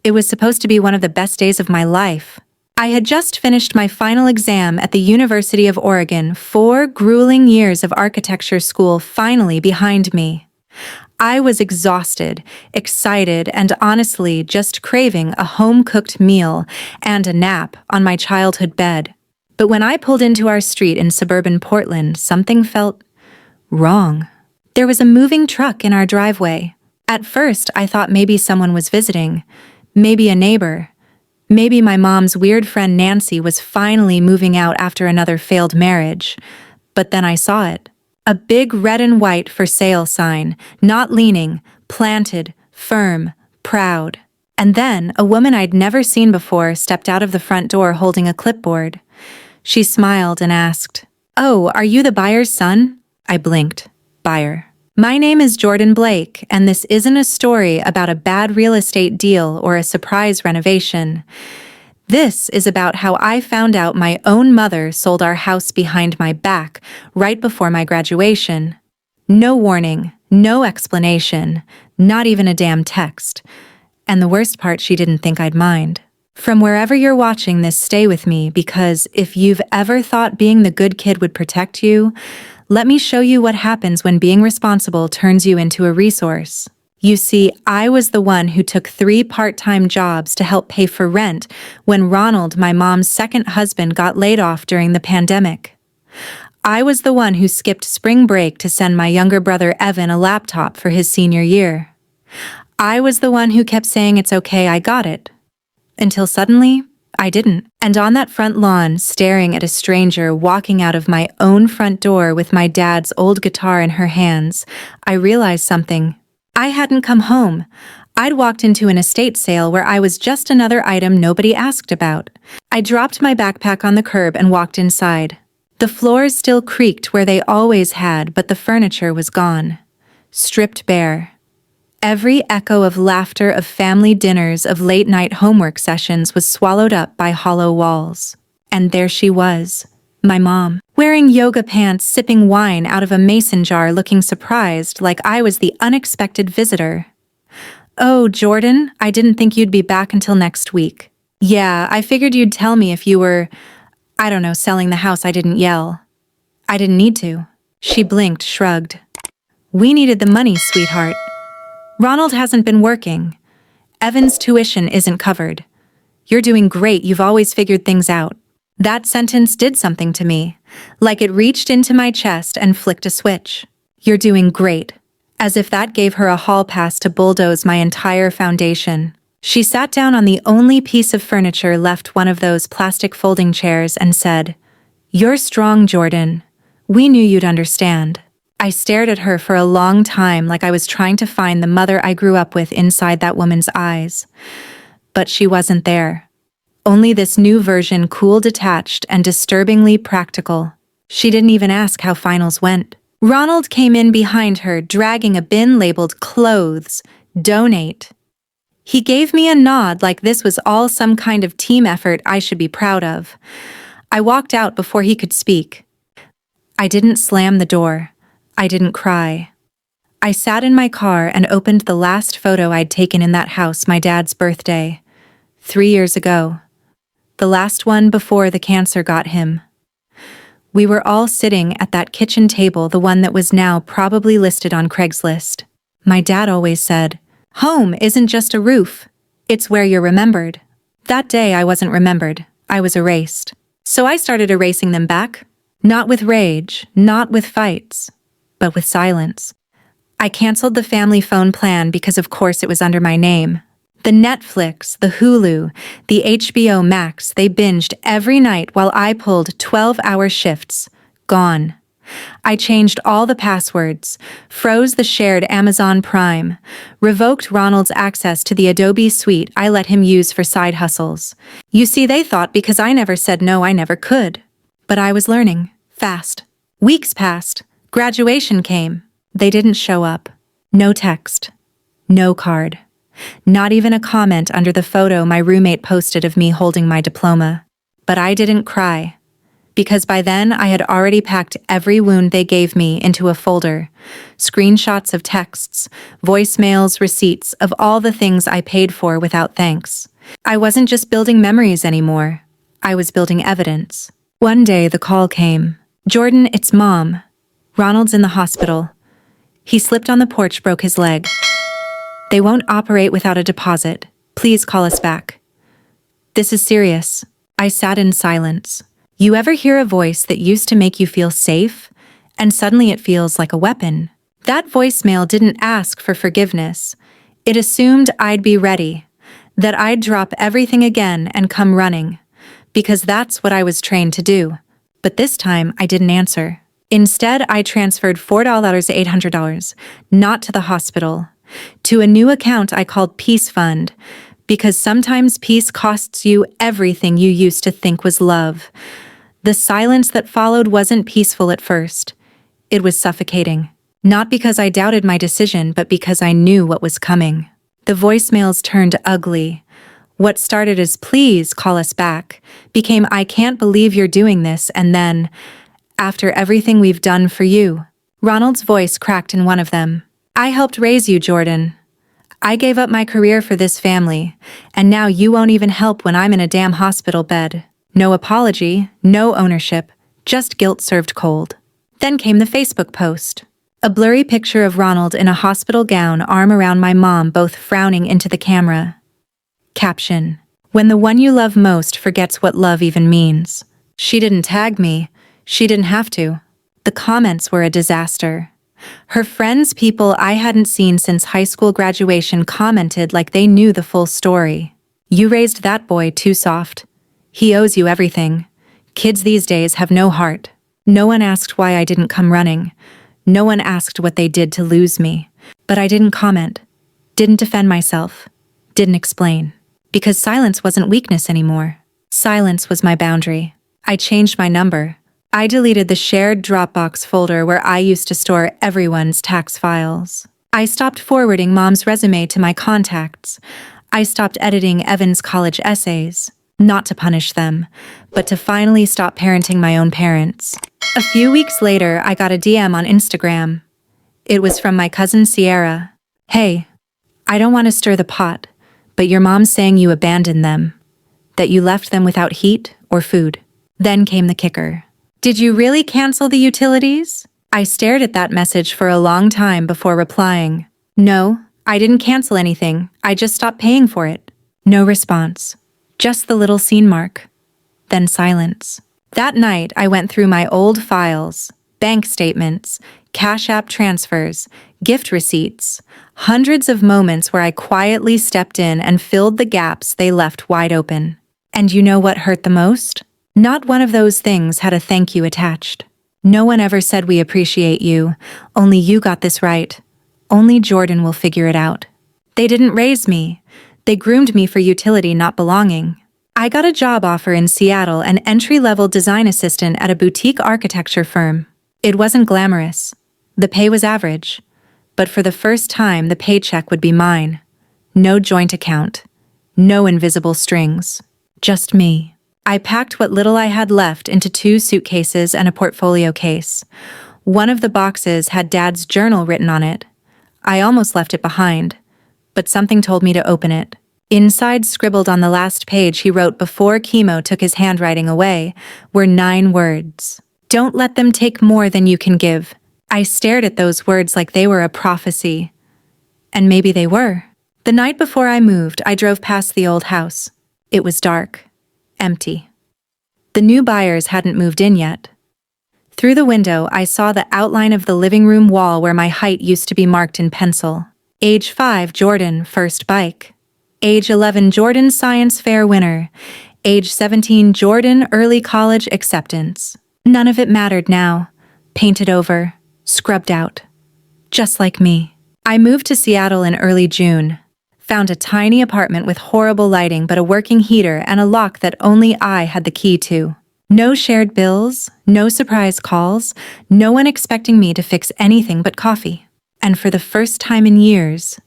It was supposed to be one of the best days of my life. I had just finished my final exam at the University of Oregon, 4 grueling years of architecture school finally behind me. I was exhausted, excited, and honestly just craving a home-cooked meal and a nap on my childhood bed. But when I pulled into our street in suburban Portland, something felt wrong. There was a moving truck in our driveway. At first, I thought maybe someone was visiting, maybe a neighbor. Maybe my mom's weird friend Nancy was finally moving out after another failed marriage. But then I saw it. A big red and white for sale sign, not leaning, planted, firm, proud. And then a woman I'd never seen before stepped out of the front door holding a clipboard. She smiled and asked, "Oh, are you the buyer's son?" I blinked. Buyer. "My name is Jordan Blake, and this isn't a story about a bad real estate deal or a surprise renovation. This is about how I found out my own mother sold our house behind my back right before my graduation. No warning, no explanation, not even a damn text. And the worst part, she didn't think I'd mind. From wherever you're watching this, stay with me, because if you've ever thought being the good kid would protect you, let me show you what happens when being responsible turns you into a resource. You see, I was the one who took 3 part-time jobs to help pay for rent when Ronald, my mom's second husband, got laid off during the pandemic. I was the one who skipped spring break to send my younger brother Evan a laptop for his senior year. I was the one who kept saying it's okay, I got it. Until suddenly, I didn't. And on that front lawn, staring at a stranger walking out of my own front door with my dad's old guitar in her hands, I realized something. I hadn't come home. I'd walked into an estate sale where I was just another item nobody asked about. I dropped my backpack on the curb and walked inside. The floors still creaked where they always had, but the furniture was gone. Stripped bare. Every echo of laughter, of family dinners, of late-night homework sessions was swallowed up by hollow walls. And there she was, my mom, wearing yoga pants, sipping wine out of a mason jar, looking surprised like I was the unexpected visitor. "Oh, Jordan, I didn't think you'd be back until next week." "Yeah, I figured you'd tell me if you were, I don't know, selling the house." I didn't yell. I didn't need to. She blinked, shrugged. "We needed the money, sweetheart. Ronald hasn't been working. Evan's tuition isn't covered. You're doing great, you've always figured things out." That sentence did something to me, like it reached into my chest and flicked a switch. "You're doing great." As if that gave her a hall pass to bulldoze my entire foundation. She sat down on the only piece of furniture left, one of those plastic folding chairs, and said, "You're strong, Jordan. We knew you'd understand." I stared at her for a long time, like I was trying to find the mother I grew up with inside that woman's eyes. But she wasn't there. Only this new version, cool, detached, and disturbingly practical. She didn't even ask how finals went. Ronald came in behind her, dragging a bin labeled "Clothes, Donate." He gave me a nod like this was all some kind of team effort I should be proud of. I walked out before he could speak. I didn't slam the door. I didn't cry. I sat in my car and opened the last photo I'd taken in that house, my dad's birthday, 3 years ago. The last one before the cancer got him. We were all sitting at that kitchen table, the one that was now probably listed on Craigslist. My dad always said, "Home isn't just a roof. It's where you're remembered." That day I wasn't remembered. I was erased. So I started erasing them back. Not with rage, not with fights, but with silence. I canceled the family phone plan because of course it was under my name. The Netflix, the Hulu, the HBO Max, they binged every night while I pulled 12-hour shifts. Gone. I changed all the passwords, froze the shared Amazon Prime, revoked Ronald's access to the Adobe suite I let him use for side hustles. You see, they thought because I never said no, I never could. But I was learning, fast. Weeks passed. Graduation came. They didn't show up. No text. No card. Not even a comment under the photo my roommate posted of me holding my diploma. But I didn't cry. because by then I had already packed every wound they gave me into a folder. Screenshots of texts, voicemails, receipts of all the things I paid for without thanks. I wasn't just building memories anymore. I was building evidence. One day the call came. "Jordan, it's Mom. Ronald's in the hospital. He slipped on the porch, broke his leg. They won't operate without a deposit. Please call us back." "This is serious." I sat in silence. You ever hear a voice that used to make you feel safe, and suddenly it feels like a weapon? That voicemail didn't ask for forgiveness. It assumed I'd be ready, that I'd drop everything again and come running, because that's what I was trained to do. But this time, I didn't answer. Instead, I transferred $4 to $800, not to the hospital, to a new account I called Peace Fund, because sometimes peace costs you everything you used to think was love. The silence that followed wasn't peaceful at first. It was suffocating. Not because I doubted my decision, but because I knew what was coming. The voicemails turned ugly. What started as "please call us back" became "I can't believe you're doing this," and then, "after everything we've done for you." Ronald's voice cracked in one of them. "I helped raise you, Jordan. I gave up my career for this family, and now you won't even help when I'm in a damn hospital bed." No apology, no ownership, just guilt served cold. Then came the Facebook post. A blurry picture of Ronald in a hospital gown, arm around my mom, both frowning into the camera. Caption: "When the one you love most forgets what love even means." She didn't tag me. She didn't have to. The comments were a disaster. Her friends, people I hadn't seen since high school graduation, commented like they knew the full story. "You raised that boy too soft. He owes you everything. Kids these days have no heart." No one asked why I didn't come running. No one asked what they did to lose me. But I didn't comment, didn't defend myself, didn't explain. Because silence wasn't weakness anymore. Silence was my boundary. I changed my number. I deleted the shared Dropbox folder where I used to store everyone's tax files. I stopped forwarding Mom's resume to my contacts. I stopped editing Evan's college essays. Not to punish them, but to finally stop parenting my own parents. A few weeks later, I got a DM on Instagram. It was from my cousin Sierra. "Hey, I don't want to stir the pot, but your mom's saying you abandoned them, that you left them without heat or food." Then came the kicker. "Did you really cancel the utilities?" I stared at that message for a long time before replying. "No, I didn't cancel anything. I just stopped paying for it." No response. Just the little scene mark. Then silence. That night, I went through my old files, bank statements, Cash App transfers, gift receipts, hundreds of moments where I quietly stepped in and filled the gaps they left wide open. And you know what hurt the most? Not one of those things had a thank you attached. No one ever said "we appreciate you, only you got this right. Only Jordan will figure it out." They didn't raise me. They groomed me for utility, not belonging. I got a job offer in Seattle, an entry-level design assistant at a boutique architecture firm. It wasn't glamorous. The pay was average. But for the first time, the paycheck would be mine. No joint account. No invisible strings. Just me. I packed what little I had left into 2 suitcases and a portfolio case. One of the boxes had Dad's journal written on it. I almost left it behind, but something told me to open it. Inside, scribbled on the last page he wrote before chemo took his handwriting away, were 9 words. "Don't let them take more than you can give." I stared at those words like they were a prophecy. And maybe they were. The night before I moved, I drove past the old house. It was dark. Empty. The new buyers hadn't moved in yet. Through the window, I saw the outline of the living room wall where my height used to be marked in pencil. Age 5, Jordan, first bike. Age 11, Jordan, science fair winner. Age 17, Jordan, early college acceptance. None of it mattered now. Painted over, scrubbed out. Just like me. I moved to Seattle in early June. Found a tiny apartment with horrible lighting but a working heater and a lock that only I had the key to. No shared bills, no surprise calls, no one expecting me to fix anything but coffee. And for the first time in years,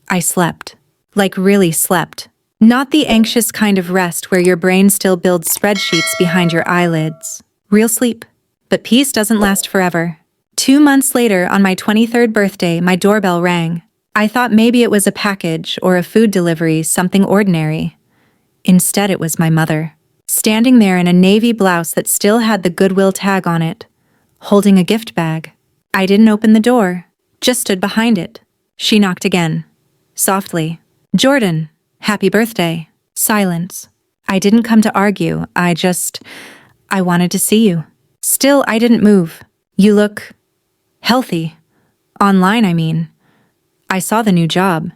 I slept. Like really slept. Not the anxious kind of rest where your brain still builds spreadsheets behind your eyelids. Real sleep. But peace doesn't last forever. 2 months later, on my 23rd birthday, my doorbell rang. I thought maybe it was a package or a food delivery, something ordinary. Instead, it was my mother, standing there in a navy blouse that still had the Goodwill tag on it, holding a gift bag. I didn't open the door, just stood behind it. She knocked again, softly. "Jordan, happy birthday." Silence. I didn't come to argue, I wanted to see you. Still, I didn't move. "You look healthy. Online, I mean. I saw the new job.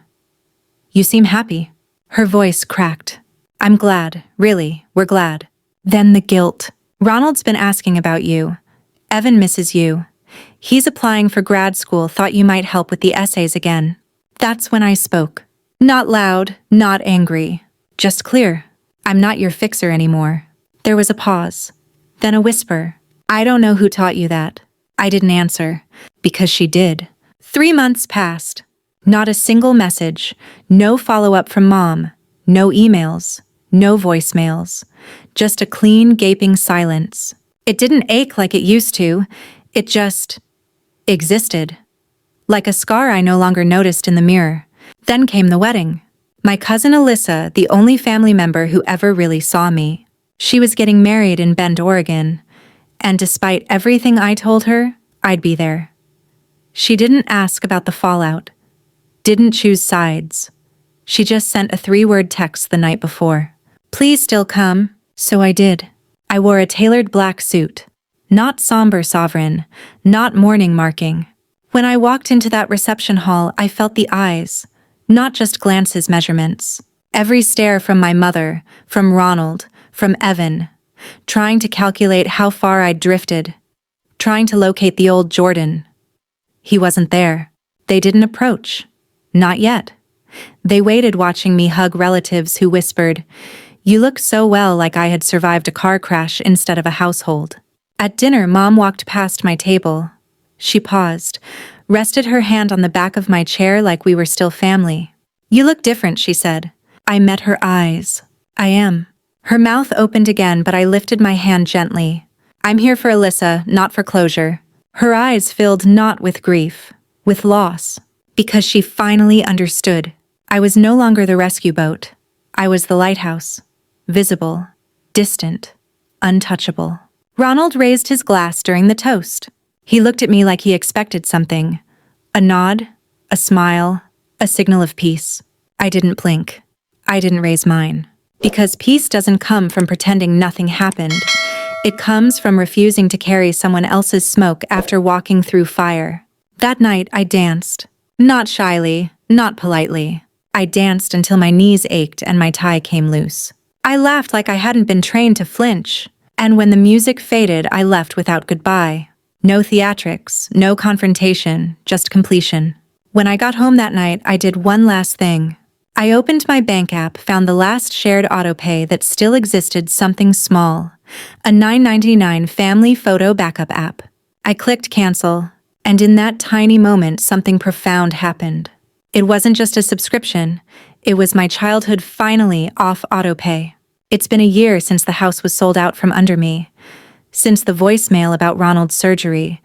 You seem happy." Her voice cracked. "I'm glad, really, we're glad." Then the guilt. "Ronald's been asking about you. Evan misses you. He's applying for grad school, thought you might help with the essays again." That's when I spoke. Not loud, not angry. Just clear. "I'm not your fixer anymore." There was a pause. Then a whisper. "I don't know who taught you that." I didn't answer, because she did. 3 months passed. Not a single message, no follow-up from Mom, no emails, no voicemails, just a clean, gaping silence. It didn't ache like it used to, it just existed. Like a scar I no longer noticed in the mirror. Then came the wedding. My cousin Alyssa, the only family member who ever really saw me. She was getting married in Bend, Oregon, and despite everything I told her, I'd be there. She didn't ask about the fallout, didn't choose sides. She just sent a 3-word text the night before. "Please still come." So I did. I wore a tailored black suit. Not somber sovereign, not mourning marking. When I walked into that reception hall, I felt the eyes, not just glances, measurements. Every stare from my mother, from Ronald, from Evan, trying to calculate how far I'd drifted, trying to locate the old Jordan. He wasn't there. They didn't approach. Not yet. They waited, watching me hug relatives who whispered, "You look so well," like I had survived a car crash instead of a household. At dinner, Mom walked past my table. She paused, rested her hand on the back of my chair like we were still family. "You look different," she said. I met her eyes. "I am." Her mouth opened again, but I lifted my hand gently. "I'm here for Alyssa, not for closure." Her eyes filled not with grief, with loss, because she finally understood. I was no longer the rescue boat. I was the lighthouse. Visible, distant, untouchable. Ronald raised his glass during the toast. He looked at me like he expected something. A nod, a smile, a signal of peace. I didn't blink. I didn't raise mine. Because peace doesn't come from pretending nothing happened. It comes from refusing to carry someone else's smoke after walking through fire. That night, I danced. Not shyly, not politely. I danced until my knees ached and my tie came loose. I laughed like I hadn't been trained to flinch. And when the music faded, I left without goodbye. No theatrics, no confrontation, just completion. When I got home that night, I did one last thing. I opened my bank app, found the last shared autopay that still existed, something small. A $9.99 family photo backup app. I clicked cancel, and in that tiny moment, something profound happened. It wasn't just a subscription, it was my childhood finally off autopay. It's been a year since the house was sold out from under me, since the voicemail about Ronald's surgery,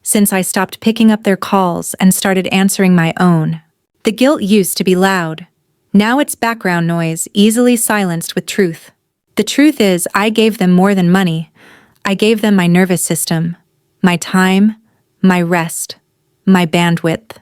since I stopped picking up their calls and started answering my own. The guilt used to be loud. Now it's background noise, easily silenced with truth. The truth is, I gave them more than money. I gave them my nervous system, my time, my rest, my bandwidth.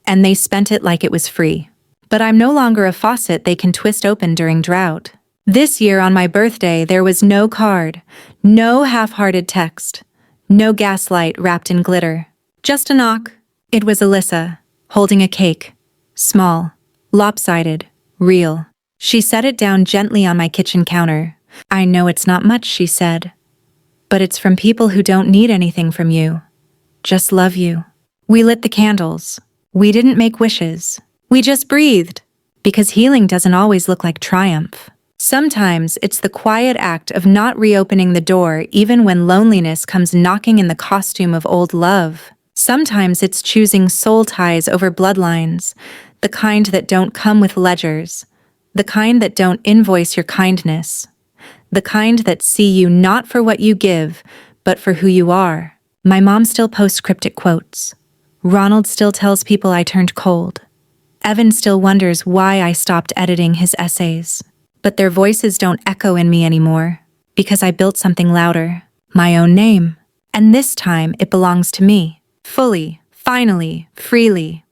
And they spent it like it was free. But I'm no longer a faucet they can twist open during drought. This year on my birthday, there was no card, no half-hearted text, no gaslight wrapped in glitter. Just a knock. It was Alyssa, holding a cake. Small, lopsided, real. She set it down gently on my kitchen counter. "I know it's not much," she said, "but it's from people who don't need anything from you. Just love you." We lit the candles. We didn't make wishes. We just breathed. Because healing doesn't always look like triumph. Sometimes it's the quiet act of not reopening the door even when loneliness comes knocking in the costume of old love. Sometimes it's choosing soul ties over bloodlines, the kind that don't come with ledgers, the kind that don't invoice your kindness, The kind that see you not for what you give, but for who you are. My mom still posts cryptic quotes. Ronald still tells people I turned cold. Evan still wonders why I stopped editing his essays. But their voices don't echo in me anymore, because I built something louder, my own name. And this time it belongs to me. Fully, finally, freely.